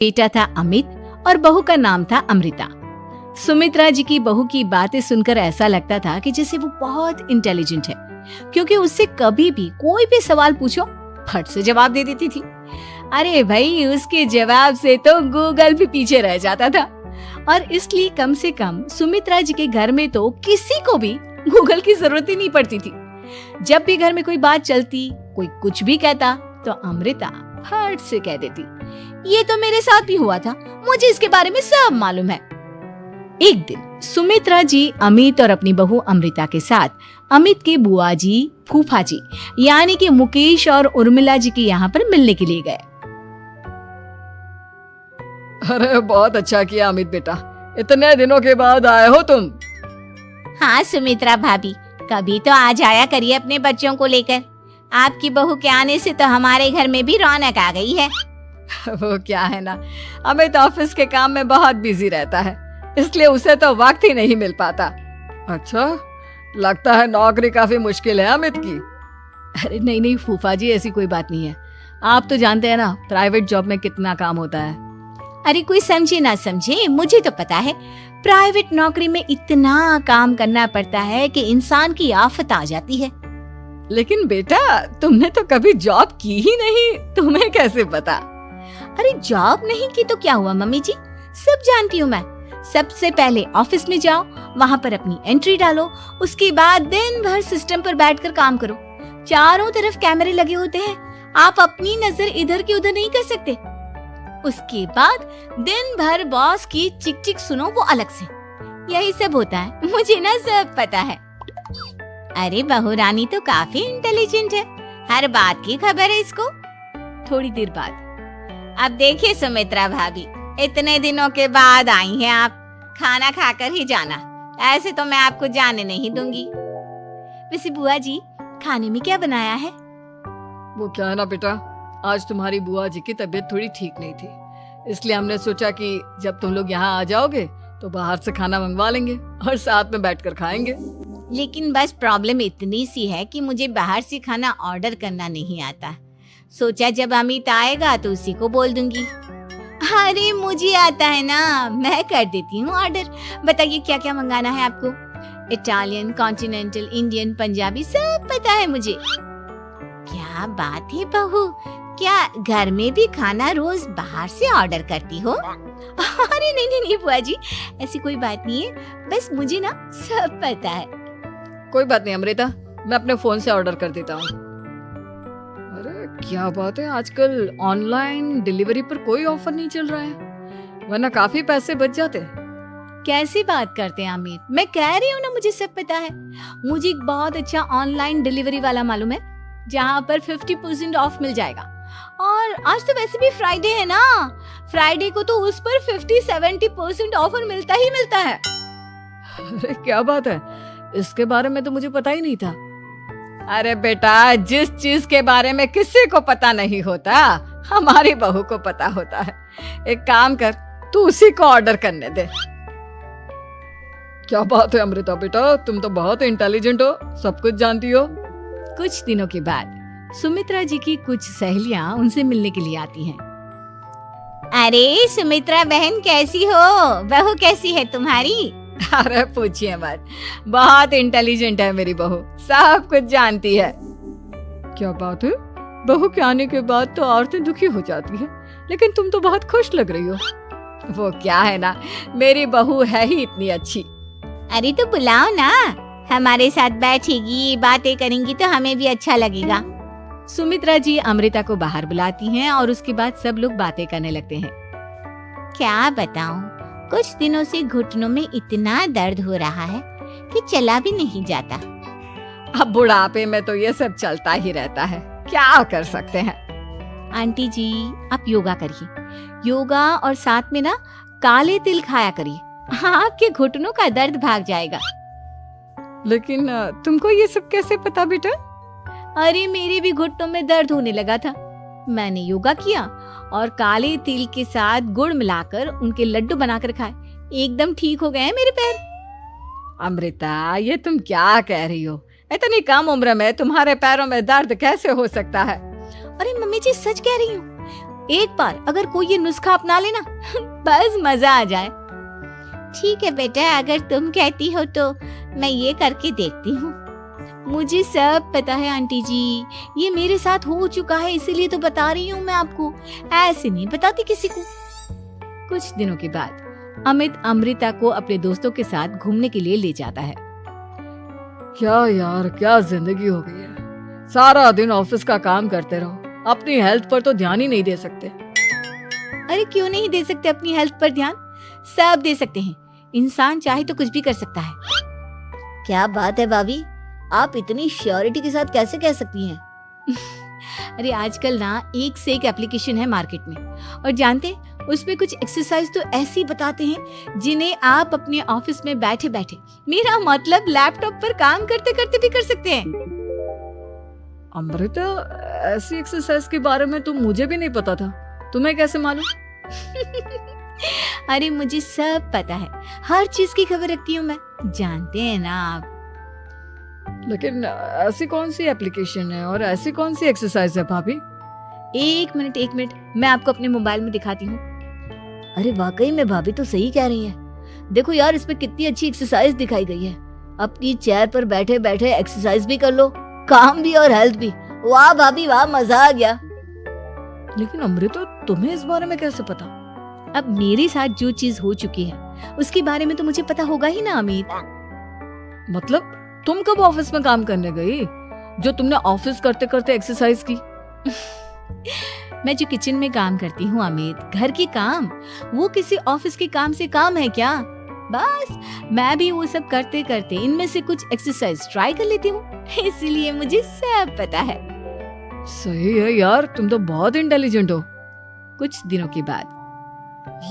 बेटा था अमित और बहू का नाम था अमृता। सुमित्रा जी की बहू की बातें सुनकर ऐसा लगता था कि जैसे वो बहुत इंटेलिजेंट है, क्योंकि उससे कभी भी कोई भी सवाल पूछो फट से जवाब दे देती थी। अरे भाई, उसके जवाब से तो गूगल भी पीछे रह जाता था। और इसलिए कम से कम सुमित्रा जी के घर में तो किसी को भी गूगल की जरूरत ही नहीं पड़ती थी। जब भी घर में कोई बात चलती, कोई कुछ भी कहता, तो अमृता फट से कह देती, ये तो मेरे साथ भी हुआ था, मुझे इसके बारे में सब मालूम है। एक दिन सुमित्रा जी अमित और अपनी बहू अमृता के साथ अमित के बुआ जी, फूफा जी यानी कि मुकेश और उर्मिला जी के यहाँ पर मिलने के लिए गए। अरे बहुत अच्छा किया अमित बेटा, इतने दिनों के बाद आए हो तुम। हाँ सुमित्रा भाभी, कभी तो आ जाया करिए अपने बच्चों को लेकर। आपकी बहू के आने से तो हमारे घर में भी रौनक आ गई है। वो क्या है ना, अमित ऑफिस के काम में बहुत बिजी रहता है, इसलिए उसे तो वक्त ही नहीं मिल पाता। अच्छा, लगता है नौकरी काफी मुश्किल है अमित की। अरे नहीं नहीं फूफा जी, ऐसी कोई बात नहीं है। आप तो जानते हैं ना प्राइवेट जॉब में कितना काम होता है। अरे कोई समझे ना समझे, मुझे तो पता है प्राइवेट नौकरी में इतना काम करना पड़ता है कि इंसान की आफत आ जाती है। लेकिन बेटा, तुमने तो कभी जॉब की ही नहीं, तुम्हें कैसे पता? अरे जॉब नहीं की तो क्या हुआ मम्मी जी, सब जानती हूँ मैं। सबसे पहले ऑफिस में जाओ, वहाँ पर अपनी एंट्री डालो, उसके बाद दिन भर सिस्टम पर बैठकर काम करो। चारों तरफ कैमरे लगे होते हैं, आप अपनी नजर इधर की उधर नहीं कर सकते। उसके बाद दिन भर बॉस की चिक चिक सुनो, वो अलग से। यही सब होता है, मुझे ना सब पता है। अरे बहू रानी तो काफी इंटेलिजेंट है, हर बात की खबर है इसको। थोड़ी देर बाद अब देखिए सुमित्रा भाभी, इतने दिनों के बाद आई हैं आप, खाना खाकर ही जाना, ऐसे तो मैं आपको जाने नहीं दूंगी। वैसे बुआ जी, खाने में क्या बनाया है? वो क्या है ना बेटा, आज तुम्हारी बुआ जी की तबीयत थोड़ी ठीक नहीं थी, इसलिए हमने सोचा कि जब तुम लोग यहाँ आ जाओगे तो बाहर से खाना मंगवा लेंगे और साथ में बैठकर खाएंगे। लेकिन बस प्रॉब्लम इतनी सी है कि मुझे बाहर से खाना ऑर्डर करना नहीं आता। सोचा जब अमित आएगा तो उसी को बोल दूंगी। अरे मुझे आता है ना, मैं कर देती हूँ ऑर्डर। बताइए क्या क्या मंगाना है आपको? इटालियन, कॉन्टिनेंटल, इंडियन, पंजाबी, सब पता है मुझे। क्या बात है बहू, क्या घर में भी खाना रोज बाहर से ऑर्डर करती हो? अरे नहीं नहीं नहीं बुआ जी, ऐसी कोई बात नहीं है, बस मुझे ना सब पता है। कोई बात नहीं अमृता, मैं अपने फोन से ऑर्डर कर देता हूँ। अरे क्या बात है, आजकल ऑनलाइन डिलीवरी पर कोई ऑफर नहीं चल रहा है, वरना काफी पैसे बच जाते। कैसी बात करते हैं अमित, मैं कह रही हूँ ना मुझे सब पता है। मुझे एक बहुत अच्छा ऑनलाइन डिलीवरी वाला मालूम है, जहाँ पर 50% ऑफ मिल जाएगा। और आज तो वैसे भी फ्राइडे है ना, फ्राइडे को तो उस पर 50-70% ऑफर मिलता ही मिलता है। अरे क्या बात है, इसके बारे में तो मुझे पता ही नहीं था। अरे बेटा, जिस चीज के बारे में किसी को पता नहीं होता, हमारी बहू को पता होता है। एक काम कर, तू उसी को ऑर्डर करने दे। क्या बात है अमृता बेटा, तुम तो बहुत इंटेलिजेंट हो, सब कुछ जानती हो। कुछ दिनों के बाद सुमित्रा जी की कुछ सहेलियां उनसे मिलने के लिए आती हैं। अरे सुमित्रा बहन कैसी हो, बहू कैसी है तुम्हारी? अरे पूछिए मत, बहुत इंटेलिजेंट है मेरी बहू, सब कुछ जानती है। क्या बात है, बहू के आने के बाद तो औरतें दुखी हो जाती है, लेकिन तुम तो बहुत खुश लग रही हो। वो क्या है ना, मेरी बहू है ही इतनी अच्छी। अरे तो बुलाओ ना, हमारे साथ बैठेगी, बातें करेंगी तो हमें भी अच्छा लगेगा। सुमित्रा जी अमृता को बाहर बुलाती हैं और उसके बाद सब लोग बातें करने लगते हैं। क्या बताऊं, कुछ दिनों से घुटनों में इतना दर्द हो रहा है कि चला भी नहीं जाता। अब बुढ़ापे में तो ये सब चलता ही रहता है, क्या कर सकते हैं। आंटी जी, आप योगा करिए, योगा और साथ में ना काले तिल खाया करिए, आपके घुटनों का दर्द भाग जाएगा। लेकिन तुमको ये सब कैसे पता बेटा? अरे मेरे भी घुटनों में दर्द होने लगा था, मैंने योगा किया और काले तिल के साथ गुड़ मिलाकर उनके लड्डू बनाकर खाए, एकदम ठीक हो गए हैं मेरे पैर। अमृता, ये तुम क्या कह रही हो? इतनी कम उम्र में तुम्हारे पैरों में दर्द कैसे हो सकता है? अरे मम्मी जी, सच कह रही हूँ, एक बार अगर कोई ये नुस्खा अपना लेना बस मजा आ जाए। ठीक है बेटा, अगर तुम कहती हो तो मैं ये करके देखती हूँ। मुझे सब पता है आंटी जी, ये मेरे साथ हो चुका है, इसीलिए तो बता रही हूँ मैं आपको, ऐसे नहीं बताती किसी को। कुछ दिनों के बाद अमित अमृता को अपने दोस्तों के साथ घूमने के लिए ले जाता है। क्या यार, क्या जिंदगी हो गई है। सारा दिन ऑफिस का काम करते रहो, अपनी हेल्थ पर तो ध्यान ही नहीं दे सकते। अरे क्यों नहीं दे सकते अपनी हेल्थ पर ध्यान? सब दे सकते हैं, इंसान चाहे तो कुछ भी कर सकता है। क्या बात है भाभी, आप इतनी श्योरिटी के साथ कैसे कह सकती हैं? अरे आजकल ना एक से एक एप्लीकेशन है मार्केट में, और जानते हैं उसमें कुछ एक्सरसाइज तो ऐसी बताते हैं जिन्हें आप अपने ऑफिस में बैठे बैठे, मेरा मतलब लैपटॉप पर काम करते करते भी कर सकते हैं। अमृता, ऐसी एक्सरसाइज के बारे में तो मुझे भी नहीं पता था, तुम्हें कैसे मालूम? अरे मुझे सब पता है, हर चीज की खबर रखती हूँ मैं, जानते हैं ना आप। लेकिन ऐसी कौन सी एप्लीकेशन है और ऐसी कौन सी एक्सरसाइज है भाभी? एक मिनट, मैं आपको अपने मोबाइल में दिखाती हूँ। अरे वाकई में भाभी तो सही कह रही हैं। देखो यार, इसमें कितनी अच्छी एक्सरसाइज दिखाई गई है। अपनी चेयर पर बैठे बैठे एक्सरसाइज भी कर लो, काम भी और हेल्थ भी। वाह भाभी वाह, मजा आ गया। लेकिन अमृता, तुम्हें इस बारे में कैसे पता? अब मेरे साथ जो चीज हो चुकी है उसके बारे में तो मुझे पता होगा ही ना अमित। मतलब तुम कब ऑफिस में काम करने गई जो तुमने ऑफिस करते करते एक्सरसाइज की? मैं जो किचन में काम करती हूँ अमित, घर के काम, वो किसी ऑफिस के काम से काम है क्या? बस मैं भी वो सब करते करते इनमें से कुछ एक्सरसाइज ट्राई कर लेती हूँ, इसीलिए मुझे सब पता है। सही है यार, तुम तो बहुत इंटेलिजेंट हो। कुछ दिनों के बाद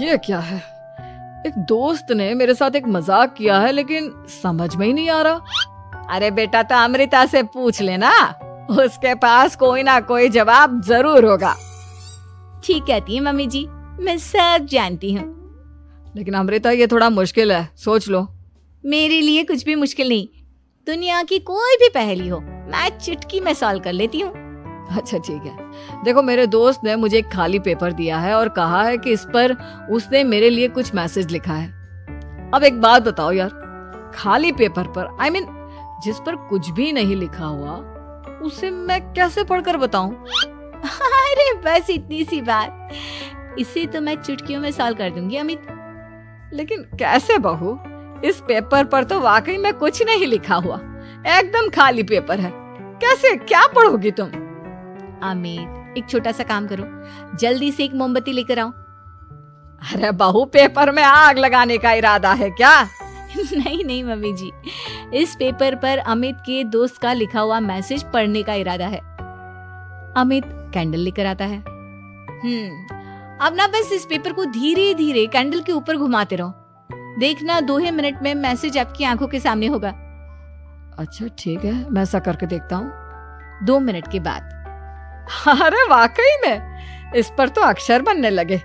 ये क्या है? एक दोस्त ने मेरे साथ एक मजाक किया है, लेकिन समझ में ही नहीं आ रहा। अरे बेटा, तो अमृता से पूछ लेना, उसके पास कोई ना कोई जवाब जरूर होगा। ठीक कहती है मम्मी जी, मैं सब जानती हूँ। लेकिन अमृता, ये थोड़ा मुश्किल है, सोच लो। मेरे लिए कुछ भी मुश्किल नहीं, दुनिया की कोई भी पहेली हो मैं चुटकी में सॉल्व कर लेती हूँ। अच्छा ठीक है, देखो मेरे दोस्त ने मुझे एक खाली पेपर दिया है और कहा है कि इस पर उसने मेरे लिए कुछ मैसेज लिखा है। अब एक बात बताओ यार, खाली पेपर पर, I mean, जिस पर कुछ भी नहीं लिखा हुआ, उसे मैं कैसे पढ़कर बताऊं? अरे बस इतनी सी बात, इसे तो मैं चुटकियों में सॉल्व कर दूंगी अमित। लेकिन कैसे बहू? इस पेपर पर तो वाकई में कुछ नहीं लिखा हुआ, एकदम खाली पेपर है, कैसे, क्या पढ़ोगी तुम? अमित, एक छोटा सा काम करो, जल्दी से एक मोमबत्ती लेकर आओ। अरे बहू, पेपर में आग लगाने का इरादा है क्या? नहीं मम्मी जी, इस पेपर पर अमित के दोस्त का लिखा हुआ मैसेज पढ़ने का इरादा है। अमित कैंडल लेकर आता है। अब ना बस इस पेपर को धीरे धीरे कैंडल के ऊपर घुमाते रहो, देखना 2 ही मिनट में मैसेज आपकी आंखों के सामने होगा। अच्छा ठीक है, मैं ऐसा करके देखता हूँ। 2 मिनट के बाद, अरे वाकई में इस पर तो अक्षर बनने लगे,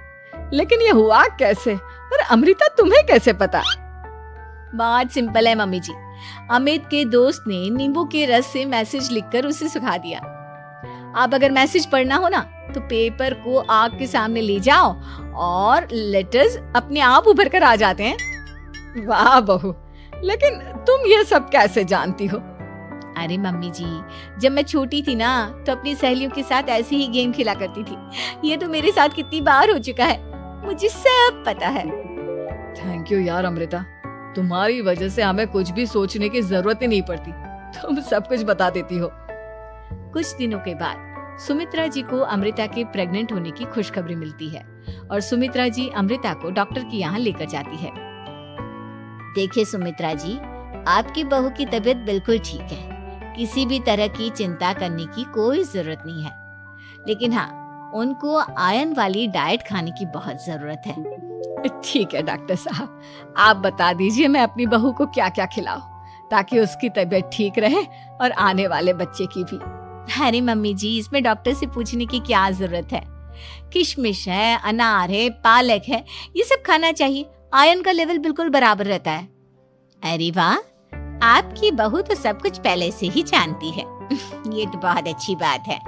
लेकिन ये हुआ कैसे? और अमृता, तुम्हें कैसे पता? बात सिंपल है मम्मी जी, अमित के दोस्त ने नींबू के रस से मैसेज लिखकर उसे सुखा दिया। आप अगर मैसेज पढ़ना हो ना तो पेपर को आग के सामने ले जाओ और लेटर्स अपने आप उभर कर आ जाते हैं। वाह बहू, लेकिन तुम ये सब कैसे जानती हो? अरे मम्मी जी, जब मैं छोटी थी ना तो अपनी सहेलियों के साथ ऐसे ही गेम खेला करती थी। ये तो मेरे साथ कितनी बार हो चुका है, मुझे सब पता है। थैंक यू यार अमृता, तुम्हारी वजह से हमें कुछ भी सोचने की जरूरत ही नहीं पड़ती, तुम सब कुछ बता देती हो। कुछ दिनों के बाद सुमित्रा जी को अमृता के प्रेग्नेंट होने की खुशखबरी मिलती है और सुमित्रा जी अमृता को डॉक्टर के यहाँ लेकर जाती है। देखिए सुमित्रा जी, आपकी बहू की तबीयत बिल्कुल ठीक है, किसी भी तरह की चिंता करने की कोई जरूरत नहीं है। लेकिन हाँ, उनको आयरन वाली डाइट खाने की बहुत जरूरत है। ठीक है डॉक्टर साहब, आप बता दीजिए मैं अपनी बहू को क्या क्या खिलाऊं ताकि उसकी तबीयत ठीक रहे और आने वाले बच्चे की भी। अरे मम्मी जी, इसमें डॉक्टर से पूछने की क्या जरूरत है, किशमिश है, अनार है, पालक है, ये सब खाना चाहिए, आयरन का लेवल बिल्कुल बराबर रहता है। अरे वाह, आपकी बहू तो सब कुछ पहले से ही जानती है। ये तो बहुत अच्छी बात है।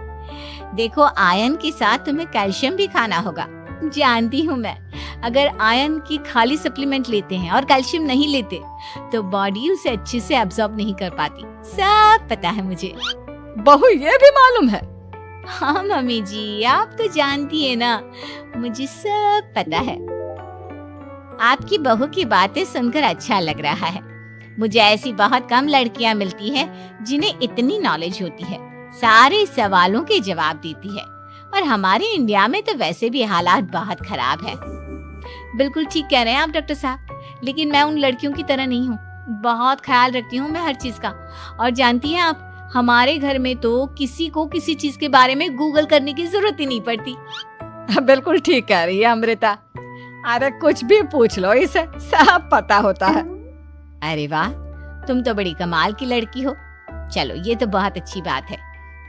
देखो, आयरन के साथ तुम्हें कैल्शियम भी खाना होगा। जानती हूँ मैं, अगर आयरन की खाली सप्लीमेंट लेते हैं और कैल्शियम नहीं लेते तो बॉडी उसे अच्छे से एब्जॉर्ब नहीं कर पाती। सब पता है मुझे। बहू ये भी मालूम है? हाँ मम्मी जी, आप तो जानती है ना, मुझे सब पता है। आपकी बहू की बातें सुनकर अच्छा लग रहा है। मुझे ऐसी बहुत कम लड़कियां मिलती हैं जिन्हें इतनी नॉलेज होती है, सारे सवालों के जवाब देती है। और हमारे इंडिया में तो वैसे भी हालात बहुत खराब है। बिल्कुल ठीक कह रहे हैं आप डॉक्टर साहब, लेकिन मैं उन लड़कियों की तरह नहीं हूँ। बहुत ख्याल रखती हूँ मैं हर चीज का। और जानती हैं आप, हमारे घर में तो किसी को किसी चीज के बारे में गूगल करने की जरूरत ही नहीं पड़ती। बिल्कुल ठीक कह रही है अमृता। अरे कुछ भी पूछ लो, इसे सब पता होता है। अरे वाह, तुम तो बड़ी कमाल की लड़की हो। चलो, ये तो बहुत अच्छी बात है,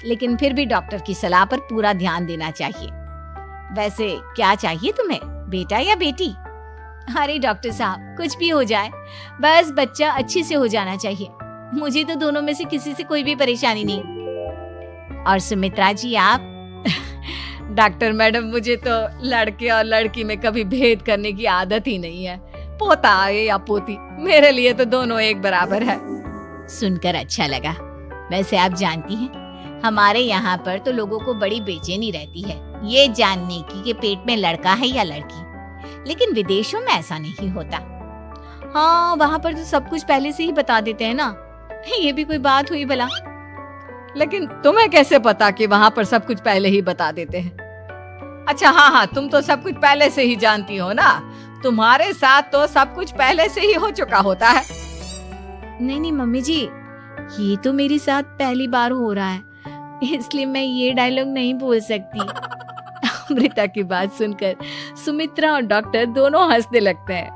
लेकिन फिर भी डॉक्टर की सलाह पर पूरा ध्यान देना चाहिए। वैसे क्या चाहिए तुम्हें, बेटा या बेटी? अरे डॉक्टर साहब, कुछ भी हो जाए, बस बच्चा अच्छे से हो जाना चाहिए। मुझे तो दोनों में से किसी से कोई भी परेशानी नहीं। और सुमित्रा जी, आप? डॉक्टर मैडम, मुझे तो लड़के और लड़की में कभी भेद करने की आदत ही नहीं है। पोता आए या पोती, मेरे लिए तो दोनों एक बराबर है। सुनकर अच्छा लगा। वैसे आप जानती हैं, हमारे यहाँ पर तो लोगों को बड़ी बेचैनी रहती है ये जानने की कि पेट में लड़का है या लड़की, लेकिन विदेशों में ऐसा नहीं होता। हाँ, वहाँ पर तो सब कुछ पहले से ही बता देते हैं ना। ये भी कोई बात हुई भला? लेकिन तुम्हें कैसे पता कि वहाँ पर सब कुछ पहले ही बता देते हैं? अच्छा हाँ, तुम तो सब कुछ पहले से ही जानती हो ना। तुम्हारे साथ तो सब कुछ पहले से ही हो चुका होता है। नहीं मम्मी जी, ये तो मेरे साथ पहली बार हो रहा है, इसलिए मैं ये डायलॉग नहीं बोल सकती। अमृता की बात सुनकर सुमित्रा और डॉक्टर दोनों हंसने लगते हैं।